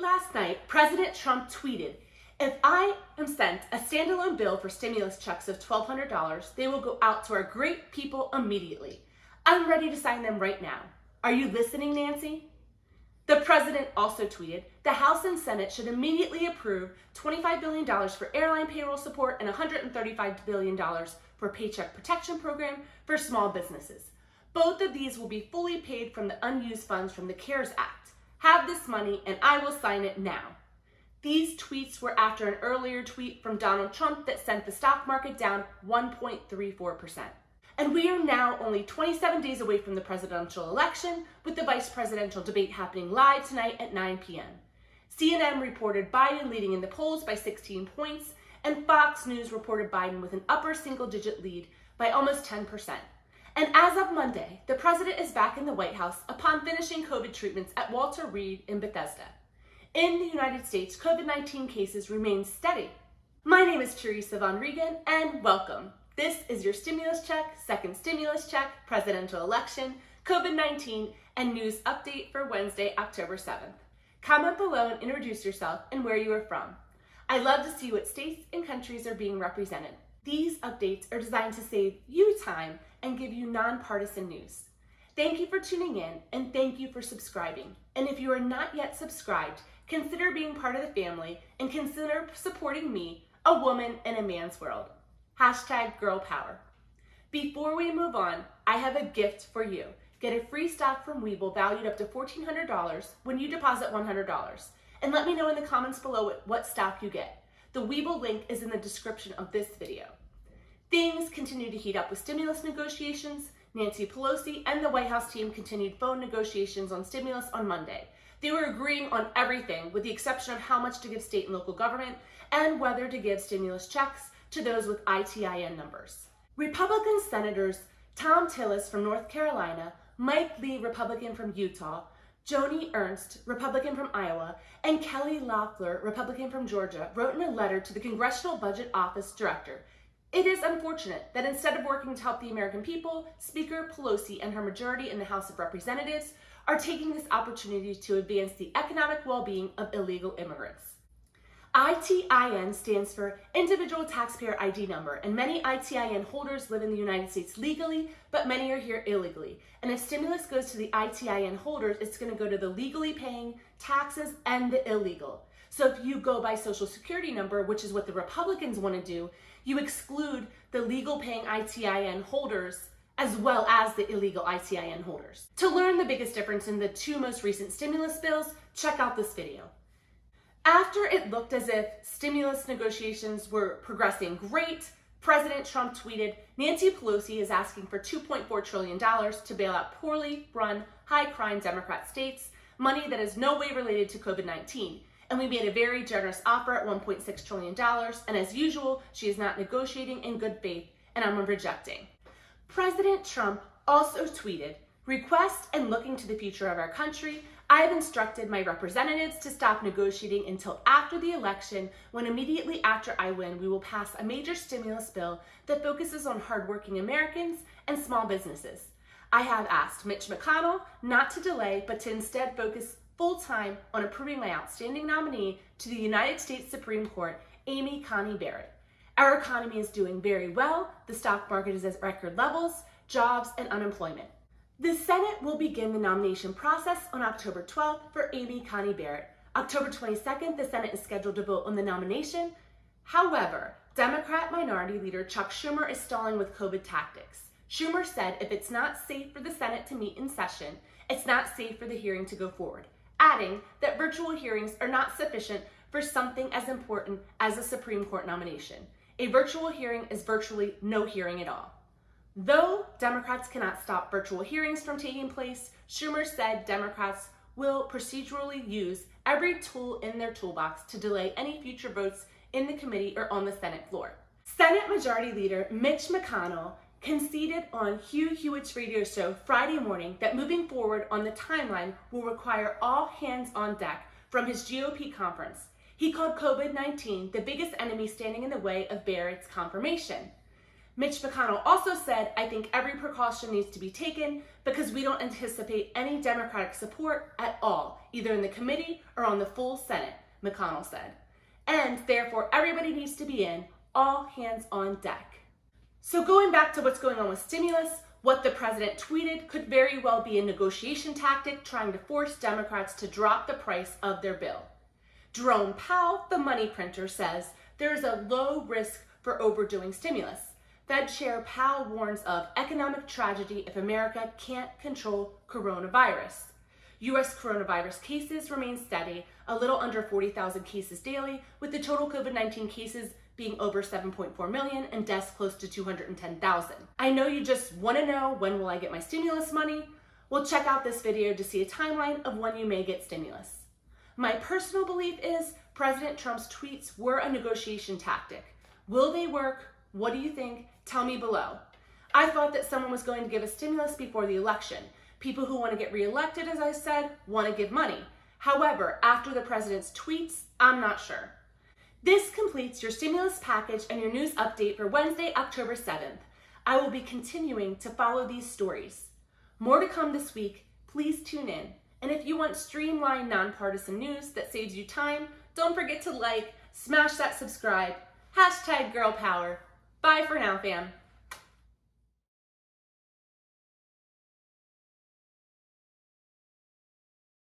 last night, President Trump tweeted, "If I am sent a standalone bill for stimulus checks of $1,200, they will go out to our great people immediately. I'm ready to sign them right now. Are you listening, Nancy?" The president also tweeted, "The House and Senate should immediately approve $25 billion for airline payroll support and $135 billion for Paycheck Protection Program for small businesses. Both of these will be fully paid from the unused funds from the CARES Act. Have this money and I will sign it now." These tweets were after an earlier tweet from Donald Trump that sent the stock market down 1.34%. And we are now only 27 days away from the presidential election, with the vice presidential debate happening live tonight at 9 p.m. CNN reported Biden leading in the polls by 16 points, and Fox News reported Biden with an upper single-digit lead by almost 10%. And as of Monday, the president is back in the White House upon finishing COVID treatments at Walter Reed in Bethesda. In the United States, COVID-19 cases remain steady. My name is Teresa Von Regan, and welcome. This is your stimulus check, second stimulus check, presidential election, COVID-19, and news update for Wednesday, October 7th. Comment below and introduce yourself and where you are from. I love to see what states and countries are being represented. These updates are designed to save you time and give you nonpartisan news. Thank you for tuning in, and thank you for subscribing. And if you are not yet subscribed, consider being part of the family and consider supporting me, a woman in a man's world. #GirlPower. Before we move on, I have a gift for you. Get a free stock from Webull valued up to $1,400 when you deposit $100. And let me know in the comments below what stock you get. The Webull link is in the description of this video. Things continue to heat up with stimulus negotiations. Nancy Pelosi and the White House team continued phone negotiations on stimulus on Monday. They were agreeing on everything with the exception of how much to give state and local government and whether to give stimulus checks to those with ITIN numbers. Republican Senators Tom Tillis from North Carolina, Mike Lee, Republican from Utah, Joni Ernst, Republican from Iowa, and Kelly Loeffler, Republican from Georgia, wrote in a letter to the Congressional Budget Office Director, "It is unfortunate that instead of working to help the American people, Speaker Pelosi and her majority in the House of Representatives are taking this opportunity to advance the economic well-being of illegal immigrants." ITIN stands for Individual Taxpayer ID Number, and many ITIN holders live in the United States legally, but many are here illegally. And if stimulus goes to the ITIN holders, it's going to go to the legally paying taxes and the illegal. So if you go by Social Security number, which is what the Republicans want to do, you exclude the legal paying ITIN holders as well as the illegal ITIN holders. To learn the biggest difference in the two most recent stimulus bills, check out this video. After it looked as if stimulus negotiations were progressing great, President Trump tweeted, "Nancy Pelosi is asking for $2.4 trillion to bail out poorly run, high-crime Democrat states, money that is no way related to COVID-19. And we made a very generous offer at $1.6 trillion, and as usual, she is not negotiating in good faith, and I'm rejecting." President Trump also tweeted, "Request and looking to the future of our country, I have instructed my representatives to stop negotiating until after the election, when immediately after I win, we will pass a major stimulus bill that focuses on hardworking Americans and small businesses. I have asked Mitch McConnell not to delay, but to instead focus full-time on approving my outstanding nominee to the United States Supreme Court, Amy Coney Barrett. Our economy is doing very well. The stock market is at record levels, jobs, and unemployment. The Senate will begin the nomination process on October 12th for Amy Coney Barrett. October 22nd, the Senate is scheduled to vote on the nomination. However, Democrat Minority Leader Chuck Schumer is stalling with COVID tactics. Schumer said if it's not safe for the Senate to meet in session, it's not safe for the hearing to go forward, adding that virtual hearings are not sufficient for something as important as a Supreme Court nomination. A virtual hearing is virtually no hearing at all. Though Democrats cannot stop virtual hearings from taking place, Schumer said Democrats will procedurally use every tool in their toolbox to delay any future votes in the committee or on the Senate floor. Senate Majority Leader Mitch McConnell conceded on Hugh Hewitt's radio show Friday morning that moving forward on the timeline will require all hands on deck from his GOP conference. He called COVID-19 the biggest enemy standing in the way of Barrett's confirmation. Mitch McConnell also said, "I think every precaution needs to be taken because we don't anticipate any Democratic support at all, either in the committee or on the full Senate," McConnell said. "And therefore everybody needs to be in, all hands on deck." So going back to what's going on with stimulus, what the president tweeted could very well be a negotiation tactic trying to force Democrats to drop the price of their bill. Jerome Powell, the money printer, says there is a low risk for overdoing stimulus. Fed Chair Powell warns of economic tragedy if America can't control coronavirus. U.S. coronavirus cases remain steady, a little under 40,000 cases daily, with the total COVID-19 cases being over 7.4 million and deaths close to 210,000. I know you just want to know, when will I get my stimulus money? Well, check out this video to see a timeline of when you may get stimulus. My personal belief is President Trump's tweets were a negotiation tactic. Will they work? What do you think? Tell me below. I thought that someone was going to give a stimulus before the election. People who want to get reelected, as I said, want to give money. However, after the president's tweets, I'm not sure. This completes your stimulus package and your news update for Wednesday, October 7th. I will be continuing to follow these stories. More to come this week. Please tune in. And if you want streamlined, nonpartisan news that saves you time, don't forget to like, smash that subscribe, #GirlPower. Bye for now, fam.